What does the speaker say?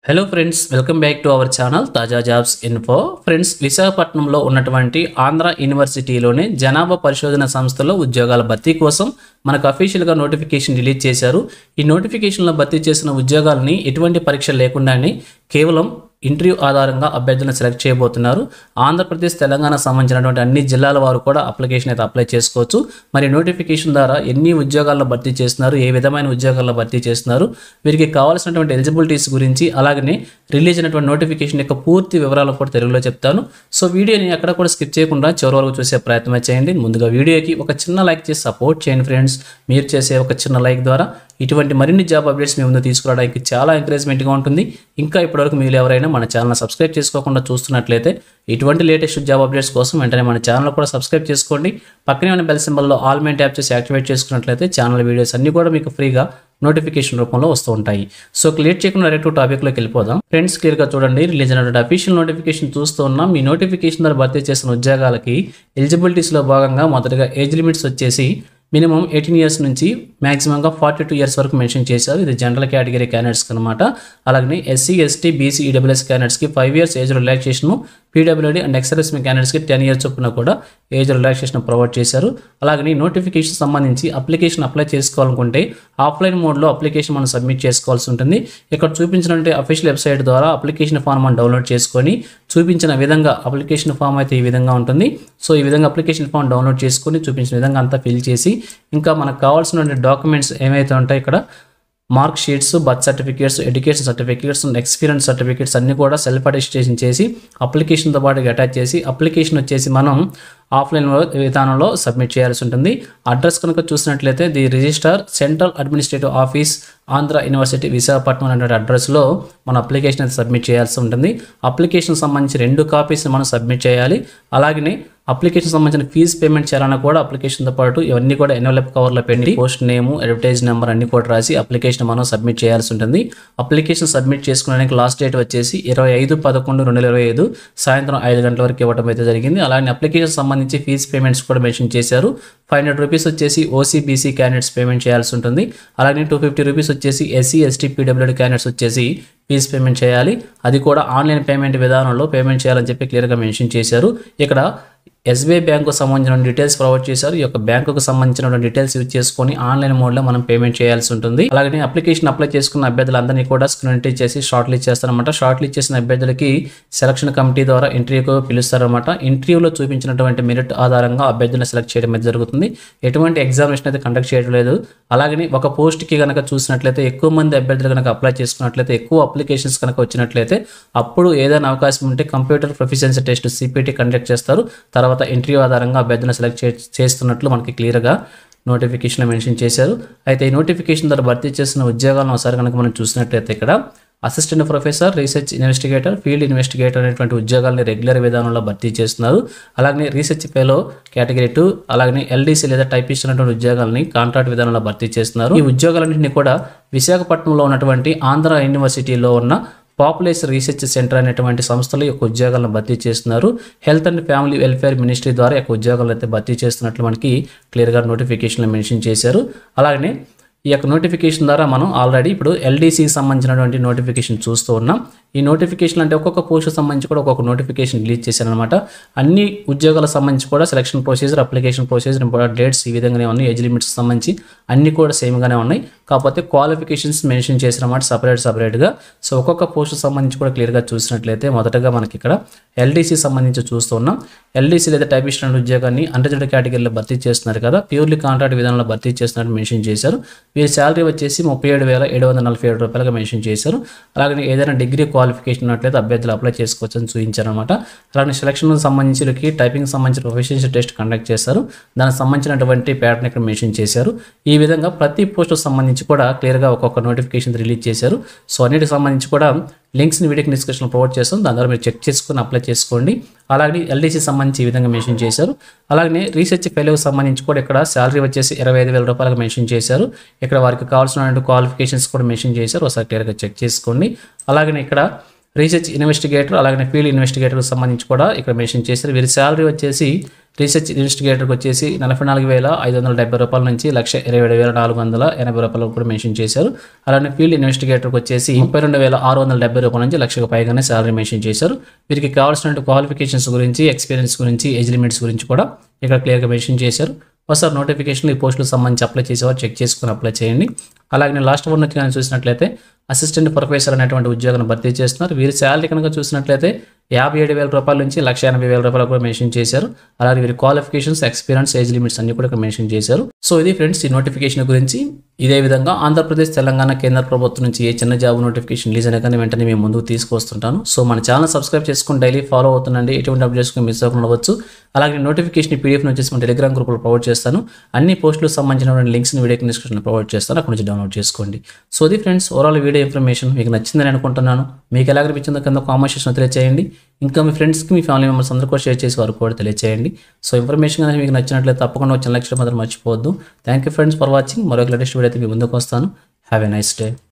Hello friends, welcome back to our channel తాజా jobs info. Friends, విశాఖపట్నంలో ఉన్నటువంటి ఆంధ్ర యూనివర్సిటీలోనే జనాభా పరిశోధన సంస్థలో ఉద్యోగాల భర్తీ కోసం మనకు అఫీషియల్గా నోటిఫికేషన్ రిలీజ్ చేశారు. ఈ నోటిఫికేషన్లో భర్తీ చేసిన ఉద్యోగాలని ఎటువంటి పరీక్ష లేకుండానే కేవలం ఇంటర్వ్యూ ఆధారంగా అభ్యర్థులను సెలెక్ట్ చేయబోతున్నారు. ఆంధ్రప్రదేశ్, తెలంగాణ సంబంధించినటువంటి అన్ని జిల్లాల వారు కూడా అప్లికేషన్ అయితే అప్లై చేసుకోవచ్చు. మరి నోటిఫికేషన్ ద్వారా ఎన్ని ఉద్యోగాల్లో భర్తీ చేస్తున్నారు, ఏ విధమైన ఉద్యోగాల్లో భర్తీ చేస్తున్నారు, వీరికి కావాల్సినటువంటి ఎలిజిబిలిటీస్ గురించి, అలాగనే రిలీజ్ అయినటువంటి నోటిఫికేషన్ యొక్క పూర్తి వివరాలు కూడా తెలుగులో చెప్తాను. సో వీడియోని ఎక్కడ కూడా స్కిప్ చేయకుండా చివరి వరకు చూసే ప్రయత్నం చేయండి. ముందుగా వీడియోకి ఒక చిన్న లైక్ చేసి సపోర్ట్ చేయండి ఫ్రెండ్స్. మీరు చేసే ఒక చిన్న లైక్ ద్వారా ఇటువంటి మరిన్ని జాబ్ అప్డేట్స్ మీ ముందు తీసుకురావడానికి చాలా ఎంకరేజ్మెంట్గా ఉంటుంది. ఇంకా ఇప్పటివరకు మీరు ఎవరైనా మన ఛానల్ సబ్స్క్రైబ్ చేసుకోకుండా చూస్తున్నట్లయితే ఇటువంటి లేటెస్ట్ జాబ్ అప్డేట్స్ కోసం వెంటనే మన ఛానల్ కూడా సబ్స్క్రైబ్ చేసుకోండి. పక్కనే ఉన్న బెల్ సింబల్లో ఆల్ మెయిన్ ట్యాప్ చేసి యాక్టివేట్ చేసుకున్నట్లయితే ఛానల్ వీడియోస్ అన్ని కూడా మీకు ఫ్రీగా నోటిఫికేషన్ రూపంలో వస్తూ ఉంటాయి. సో లేట్ చేయకుండా డైరెక్ట్ టాపిక్లోకి వెళ్ళిపోదాం. ఫ్రెండ్స్, క్లియర్గా చూడండి, రిలీజ్ అయినటువంటి అఫీషియల్ నోటిఫికేషన్ చూస్తూ ఉన్నాం. మీ నోటిఫికేషన్ ద్వారా భర్తీ చేసిన ఉద్యోగాలకి ఎలిజిబిలిటీస్లో భాగంగా మొదటగా ఏజ్ లిమిట్స్ వచ్చేసి మినిమం 18 ఇయర్స్ నుంచి మ్యాక్సిమంగా 42 ఇయర్స్ వరకు మెన్షన్ చేశారు. ఇది జనరల్ కేటగిరీ క్యాండిడేట్స్కి అనమాట. అలాగే ఎస్సీ, ఎస్టీ, బీసీ, ఈడబ్ల్యూఎస్ క్యాండిడేట్స్కి 5 years age relaxation, PWD and XLSM క్యాండిడేట్స్కి 10 ఇయర్స్ చొప్పున కూడా ఏజ్ రిలాక్సేషన్ ప్రొవైడ్ చేశారు. అలాగే నోటిఫికేషన్ సంబంధించి అప్లికేషన్ అప్లై చేసుకోవాలనుకుంటే ఆఫ్లైన్ మోడ్లో అప్లికేషన్ మనం సబ్మిట్ చేసుకోవాల్సి ఉంటుంది. ఇక్కడ చూపించినటువంటి అఫీషియల్ వెబ్సైట్ ద్వారా అప్లికేషన్ ఫామ్ మనం డౌన్లోడ్ చేసుకొని చూపించిన విధంగా అప్లికేషన్ ఫామ్ అయితే ఈ విధంగా ఉంటుంది. సో ఈ విధంగా అప్లికేషన్ ఫామ్ డౌన్లోడ్ చేసుకొని చూపించిన విధంగా అంతా ఫిల్ చేసి ఇంకా మనకు కావాల్సిన డాక్యుమెంట్స్ ఏమైతే ఉంటాయి, ఇక్కడ mark sheets, birth certificates, education certificates, experience certificates అన్ని కూడా సెల్ఫ్ అటెస్టేషన్ చేసి అప్లికేషన్తో పాటు అటాచ్ చేసి అప్లికేషన్ వచ్చేసి మనం ఆఫ్లైన్ విధానంలో సబ్మిట్ చేయాల్సి ఉంటుంది. అడ్రస్ కనుక చూసినట్లయితే the register central administrative office Andhra university Visakhapatnam అనే అడ్రస్లో మన అప్లికేషన్ అయితే సబ్మిట్ చేయాల్సి ఉంటుంది. అప్లికేషన్ సంబంధించి 2 కాపీస్ మనం సబ్మిట్ చేయాలి. అలాగే అప్లికేషన్ సంబంధించిన ఫీజు పేమెంట్ చేయాలన్నా కూడా అప్లికేషన్తో పాటు ఇవన్నీ కూడా ఎన్వలప్ కవర్లో పెట్టి పోస్ట్ నేము, అడ్వర్టైజ్ నెంబర్ అన్ని కూడా రాసి అప్లికేషన్ మనం సబ్మిట్ చేయాల్సి ఉంటుంది. అప్లికేషన్ సబ్మిట్ చేసుకోవడానికి లాస్ట్ డేట్ వచ్చేసి 25/11/2025 సాయంత్రం 5 గంటల వరకు ఇవ్వడం అయితే జరిగింది. అలాగే అప్లికేషన్ సంబంధించి ఫీజు పేమెంట్స్ కూడా మెన్షన్ చేశారు. 500 రూపీస్ వచ్చేసి ఓసీ, బీసీ క్యాండిడేట్స్ పేమెంట్ చేయాల్సి ఉంటుంది. అలాగే 250 రూపీస్ వచ్చేసి ఎస్సీ, ఎస్టీ, పీడబ్ల్యూడీ క్యాండిడేట్స్ వచ్చేసి ఫీజు పేమెంట్ చేయాలి. అది కూడా ఆన్లైన్ పేమెంట్ విధానంలో పేమెంట్ చేయాలని చెప్పి క్లియర్గా మెన్షన్ చేశారు. ఇక్కడ ఎస్బీఐ బ్యాంకు సంబంధించిన డీటెయిల్స్ ప్రొవైడ్ చేశారు. ఈ యొక్క బ్యాంకుకు సంబంధించిన డీటెయిల్స్ యూజ్ చేసుకొని ఆన్లైన్ మోడ్లో మనం పేమెంట్ చేయాల్సి ఉంటుంది. అలాగే అప్లికేషన్ అప్లై చేసుకున్న అభ్యర్థులందరినీ కూడా స్క్రీనింగ్ చేసి షార్ట్ లిస్ట్ చేస్తారనమాట. షార్ట్ లిస్ట్ చేసిన అభ్యర్థులకి సెలక్షన్ కమిటీ ద్వారా ఇంటర్వ్యూకు పిలుస్తారనమాట. ఇంటర్వ్యూలో చూపించినటువంటి మెరిట్ ఆధారంగా అభ్యర్థులను సెలెక్ట్ చేయడం అయితే జరుగుతుంది. ఎటువంటి ఎగ్జామినేషన్ అయితే కండక్ట్ చేయడం లేదు. అలాగే ఒక పోస్ట్కి కనుక చూసినట్లయితే ఎక్కువ మంది అభ్యర్థులు కనుక అప్లై చేసుకున్నట్లయితే, ఎక్కువ అప్లికేషన్స్ కనుక వచ్చినట్లయితే అప్పుడు ఏదైనా అవకాశం ఉంటే computer proficiency test CPT conduct చేస్తారు. తర్వాత ఇంటర్వ్యూ ఆధారంగా అభ్యర్థులను సెలెక్ట్ చేస్తున్నట్లు మనకి క్లియర్గా నోటిఫికేషన్లో మెన్షన్ చేశారు. అయితే ఈ నోటిఫికేషన్ ద్వారా భర్తీ చేసిన ఉద్యోగాలను ఒకసారి కనుక మనం చూసినట్లయితే ఇక్కడ assistant professor, research investigator, field investigator అనేటువంటి ఉద్యోగాలని రెగ్యులర్ విధానంలో భర్తీ చేస్తున్నారు. అలాగే రీసెర్చ్ ఫెలో కేటగిరీ 2, అలాగే LDC లేదా టైపిస్ట్ అనేటువంటి ఉద్యోగాలని కాంట్రాక్ట్ విధానంలో భర్తీ చేస్తున్నారు. ఈ ఉద్యోగాలన్నింటినీ కూడా విశాఖపట్నంలో ఉన్నటువంటి ఆంధ్ర యూనివర్సిటీలో ఉన్న పాపులేషన్ రీసెర్చ్ సెంటర్ అనేటువంటి సంస్థలు యొక్క ఉద్యోగాలను భర్తీ చేస్తున్నారు. Health and family welfare ministry ద్వారా యొక్క ఉద్యోగాలను అయితే భర్తీ చేస్తున్నట్లు మనకి క్లియర్గా నోటిఫికేషన్లో మెన్షన్ చేశారు. అలాగే ఈ యొక్క నోటిఫికేషన్ ద్వారా మనం ఆల్రెడీ ఇప్పుడు LDCకి సంబంధించినటువంటి నోటిఫికేషన్ చూస్తూ ఉన్నాం. ఈ నోటిఫికేషన్ అంటే ఒక్కొక్క పోస్ట్ సంబంధించి కూడా ఒక్కొక్క నోటిఫికేషన్ రిలీజ్ చేశారనమాట. అన్ని ఉద్యోగాలకు సంబంధించి కూడా selection procedure, application procedure, important dates ఈ విధంగానే ఉన్నాయి. ఏజ్ లిమిట్స్ సంబంధించి అన్ని కూడా సేమ్గానే ఉన్నాయి. కాకపోతే క్వాలిఫికేషన్స్ మెన్షన్ చేసినమాట సపరేట్గా. సో ఒక్కొక్క పోస్ట్ సంబంధించి కూడా క్లియర్గా చూసినట్లయితే మొదటగా మనకి ఇక్కడ LDC సంబంధించి చూస్తూ ఉన్నాం. LDC లేదా టైపిస్ట్ అనే ఉద్యోగాన్ని అన్రిజర్వ్డ్ కేటగిరీలో భర్తీ చేస్తున్నారు కదా, ప్యూర్లీ కాంట్రాక్ట్ విధానంలో భర్తీ చేస్తున్నట్టు మెన్షన్ చేశారు. వీరి శాలరీ వచ్చేసి 37,747 రూపాయలుగా మెన్షన్ చేశారు. అలాగే ఏదైనా డిగ్రీ క్వాలిఫికేషన్ ఉన్నట్లయితే అభ్యర్థులు అప్లై చేసుకోవచ్చు అని చూపించారనమాట. అలాగే సెలక్షన్ సంబంధించి టైపింగ్ సంబంధించిన ప్రొఫెషనల్ టెస్ట్ కండక్ట్ చేస్తారు. దానికి సంబంధించినటువంటి ప్యాటర్న్ ఇక్కడ మెన్షన్ చేశారు. ఈ విధంగా ప్రతి పోస్టుకు సంబంధించి కూడా క్లియర్గా ఒక్కొక్క నోటిఫికేషన్ రిలీజ్ చేశారు. సో అన్నిటికి సంబంధించి కూడా లింక్స్ని వీడియోకి డిస్క్రిప్షన్లో ప్రొవైడ్ చేస్తాం. దాని ద్వారా మీరు చెక్ చేసుకుని అప్లై చేసుకోండి. అలాగే LDC సంబంధించి ఈ విధంగా మెన్షన్ చేశారు. అలాగే రీసెర్చ్ ఫెలోకి సంబంధించి కూడా ఇక్కడ శాలరీ వచ్చేసి 25,000 రూపాయలుగా మెన్షన్ చేశారు. ఇక్కడ వారికి కావాల్సిన క్వాలిఫికేషన్స్ కూడా మెన్షన్ చేశారు. ఒకసారి క్లియర్గా చెక్ చేసుకోండి. అలాగే ఇక్కడ రీసెర్చ్ ఇన్వెస్టిగేటర్ అలాగే ఫీల్డ్ ఇన్వెస్టిగేటర్కి సంబంధించి కూడా ఇక్కడ మెన్షన్ చేశారు. వీరి శాలరీ వచ్చేసి రీసెర్చ్ ఇన్వెస్టిగేటర్కి వచ్చేసి 44,570 రూపాయల నుంచి 1,27,480 రూపాయలు కూడా మెన్షన్ చేశారు. అలానే ఫీల్డ్ ఇన్వెస్టిగేటర్కి వచ్చేసి 32,670 రూపాయల నుంచి 1,00,000 పైగానే శాలరీ మెన్షన్ చేశారు. వీరికి కావాల్సిన క్వాలిఫికేషన్స్ గురించి, ఎక్స్పీరియన్స్ గురించి, ఏజ్ లిమిట్స్ గురించి కూడా ఇక్కడ క్లియర్గా మెన్షన్ చేశారు. ఒకసారి నోటిఫికేషన్ ఈ పోస్టులకు సంబంధించి అప్లై చేసేవారు చెక్ చేసుకుని అప్లై చేయండి. అలాగే లాస్ట్ వన్ కానీ చూసినట్లయితే అసిస్టెంట్ ప్రొఫెసర్ అనేటువంటి ఉద్యోగాన్ని భర్తీ చేస్తున్నారు. వీరి శాలరీ కనుక చూసినట్లయితే 57,000 రూపాయల నుంచి 1,80,000 రూపాయలు కూడా మెన్షన్ చేశారు. అలాగే వీరి క్వాలిఫికేషన్స్, ఎక్స్పీరియన్స్, ఏజ్ లిమిట్స్ అన్ని కూడా ఇక్కడ మెన్షన్ చేశారు. సో ఇది ఫ్రెండ్స్ ఈ నోటిఫికేషన్ గురించి. ఇదే విధంగా ఆంధ్రప్రదేశ్, తెలంగాణ, కేంద్ర ప్రభుత్వం నుంచి ఏ చిన్న జాబ్ నోటిఫికేషన్ రిలీజ్ అయినా కానీ వెంటనే మేము ముందుకు తీసుకొస్తుంటాను. సో మన ఛానల్ సబ్స్క్రైబ్ చేసుకుని డైలీ ఫాలో అవుతుండండి. ఎటువంటి అప్డేట్స్ మిస్ అవ్వకుండా ఉండవచ్చు. అలాగే నోటిఫికేషన్ పీడిఎఫ్ వచ్చేసి మన టెలిగ్రామ్ గ్రూప్లో ప్రొవైడ్ చేస్తాను. అన్ని పోస్టులకు సంబంధించిన లింక్స్ని వీడియో డిస్క్రిప్షన్లో ప్రొవైడ్ చేస్తాను. అక్కడ నుంచి డౌన్లోడ్ చేసుకోండి. సో ఇది ఫ్రెండ్స్ ఓవరాల్ వీడియో ఇన్ఫర్మేషన్ మీకు నచ్చిందని అనుకుంటున్నాను. మీకు ఎలా అనిపించిందో కింద కామెంట్ సెక్షన్లో తెలియజేయండి. ఇంకా మీ ఫ్రెండ్స్కి, మీ ఫ్యామిలీ మెంబర్స్ అందరూ కూడా షేర్ చేసి వారు కూడా తెలియజేయండి. సో ఇన్ఫర్మేషన్ అనేది మీకు నచ్చినట్లయితే తప్పకుండా ఒక చిన్న లైక్ మాత్రం మర్చిపోవద్దు. Thank you friends for watching. మరొక లేటెస్ట్ వీడియో అయితే మీ ముందుకు వస్తాను. Have a nice day.